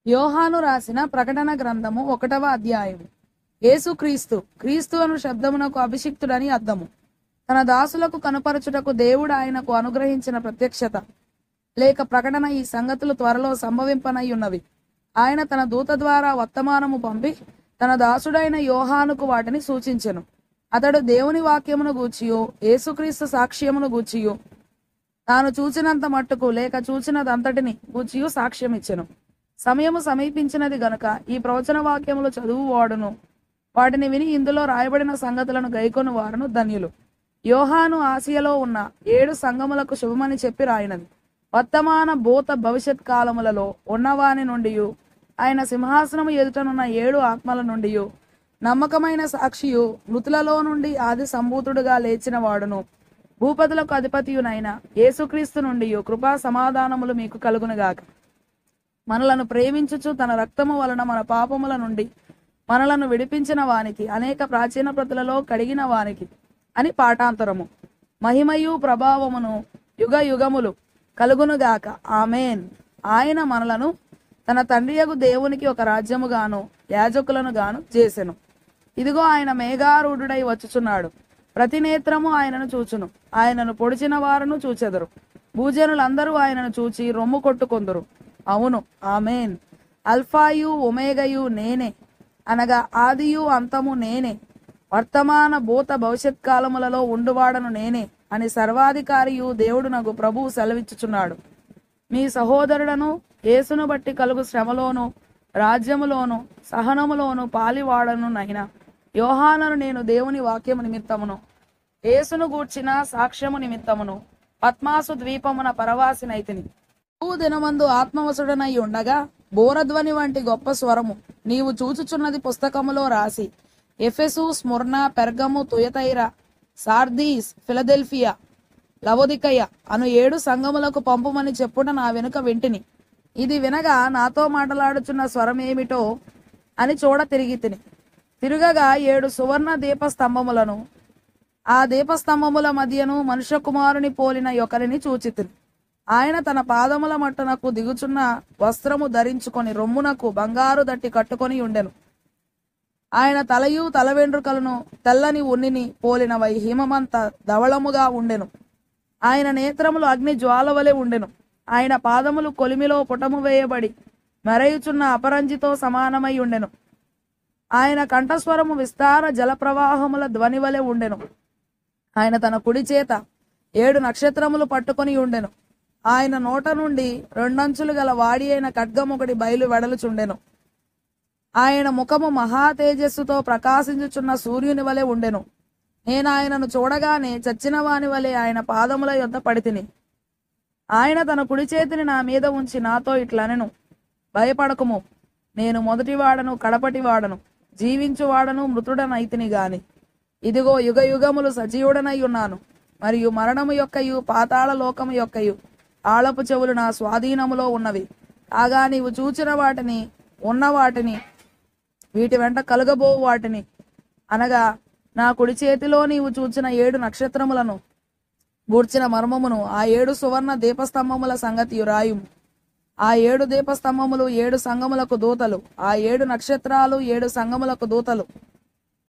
యోహాను రాసిన ప్రకటన గ్రంథము 1వ అధ్యాయము. యేసు క్రీస్తు అను శబ్దమునకు అభిషిక్తుడని అర్థము. తన దాసులకు కనుపరచుటకు దేవుడు ఆయనకు అనుగ్రహించిన ప్రత్యక్షత లేక ప్రకటన ఈ సంగతులు త్వరలో సంభవింపనై ఉన్నవి. ఆయన తన దూత ద్వారా వర్తమానము పంపి తన దాసుడైన యోహానుకు వాటిని సూచించెను. అతడు దేవుని వాక్యమును గూర్చియో యేసుక్రీస్తు సాక్ష్యమును గూర్చియో తాను చూచినంత మట్టుకు లేక చూచినదంతటిని గూర్చియో సాక్ష్యమిచ్చెను. సమయము సమీపించినది గనుక ఈ ప్రవచన వాక్యములు చదువువాడును వాటిని విని ఇందులో రాయబడిన సంగతులను గైకొను వారును ధన్యులు. యోహాను ఆసియలో ఉన్న 7 సంఘములకు శుభమని చెప్పి రాయినది. వర్తమాన భూత భవిష్యత్ కాలములలో ఉన్నవాని నుండి ఆయన సింహాసనము ఎదుటనున్న 7 ఆత్మల నుండి నమ్మకమైన సాక్షియు మృతులలో నుండి ఆది సంభూతుడుగా లేచిన వాడును భూపతులకు అధిపతియునైన యేసుక్రీస్తు నుండి కృపా సమాధానములు మీకు కలుగునుగాక. మనలను ప్రేమించుచు తన రక్తము వలన మన పాపముల నుండి మనలను విడిపించిన వానికి అనేక ప్రాచీన ప్రతులలో కడిగిన వానికి అని పాఠాంతరము. మహిమయు ప్రభావమును యుగ యుగములు కలుగునుగాక. ఆమేన్. ఆయన మనలను తన తండ్రియగు దేవునికి ఒక రాజ్యముగాను యాజకులను గాను చేసెను. ఇదిగో ఆయన మేఘారూఢుడై వచ్చుచున్నాడు. ప్రతి నేత్రము ఆయనను చూచును. ఆయనను పొడిచిన వారును చూచెదరు. భూజనులందరూ ఆయనను చూచి రొమ్ము కొట్టుకొందురు. అవును, ఆమేన్. అల్ఫాయు ఒమేగయు నేనే, అనగా ఆదియు అంతము నేనే, వర్తమాన భూత భవిష్యత్ కాలములలో ఉండువాడను నేనే అని సర్వాధికారియు దేవుడునగు ప్రభువు సెలవిచ్చుచున్నాడు. మీ సహోదరులను యేసును బట్టి కలుగు శ్రమలోను రాజ్యములోను సహనములోను పాలివాడను నైనా యోహానను నేను దేవుని వాక్యము నిమిత్తమును యేసును గూర్చిన సాక్ష్యము నిమిత్తమును పద్మాసు ద్వీపమున పరవాసినైతిని. దినమందు ఆత్మవసుడనై ఉండగా బోరధ్వని వంటి గొప్ప స్వరము నీవు చూచుచున్నది పుస్తకములో రాసి Ephesus, Smyrna, Pergamum, Thyatira, Sardis, Philadelphia, Laodicea అను 7 సంఘములకు పంపుమని చెప్పుట నా వెనుక వింటిని. ఇది వినగా నాతో మాటలాడుచున్న స్వరమేమిటో అని చూడ తిరగగా 7 సువర్ణ దీపస్తంభములను ఆ దీపస్తంభముల మధ్యను మనుష్య కుమారుని పోలిన ఒకరిని చూచితిని. ఆయన తన పాదముల మట్టునకు దిగుచున్న వస్త్రము ధరించుకొని రొమ్మునకు బంగారు దట్టి కట్టుకొని ఉండెను. ఆయన తలయు తల వెండ్రుకలను తెల్లని ఉన్నిని పోలినవై హిమమంత ధవళముగా ఉండెను. ఆయన నేత్రములు అగ్ని జ్వాలవలె ఉండెను. ఆయన పాదములు కొలిమిలో పుటము వేయబడి మెరయుచున్న అపరంజితో సమానమై ఉండెను. ఆయన కంఠస్వరము విస్తార జలప్రవాహముల ధ్వని వలె ఉండెను. ఆయన తన కుడి చేత 7 నక్షత్రములు పట్టుకొని ఉండెను. ఆయన నోట నుండి 2 అంచులు గల వాడి అయిన ఖడ్గమొకటి బయలు వెడలుచుండెను. ఆయన ముఖము మహా తేజస్సుతో ప్రకాశించుచున్న సూర్యుని వలె ఉండెను. నేను ఆయనను చూడగానే చచ్చిన వాని వలె ఆయన పాదముల యొద్ద పడితిని. ఆయన తన కుడి చేతిని నా మీద ఉంచి నాతో ఇట్లనెను, భయపడకుము, నేను మొదటివాడను కడపటివాడను, జీవించువాడను మృతుడనైతిని గాని ఇదిగో యుగ యుగములు సజీవుడనై ఉన్నాను. మరియు మరణము యొక్కయు పాతాళ లోకము యొక్కయు ఆళపు చెవులు నా స్వాధీనములో ఉన్నవి. కాగా నీవు చూచిన వాటిని ఉన్న వాటిని వీటి వెంట కలుగబో వాటిని అనగా నా కుడి చేతిలో నీవు చూచిన 7 నక్షత్రములను గూర్చిన మర్మమును ఆ 7 సువర్ణ దీపస్తంభముల సంగతి రాయుము. ఆ 7 దీపస్తంభములు 7 సంఘములకు దూతలు, ఆ 7 నక్షత్రాలు 7 సంఘములకు దూతలు.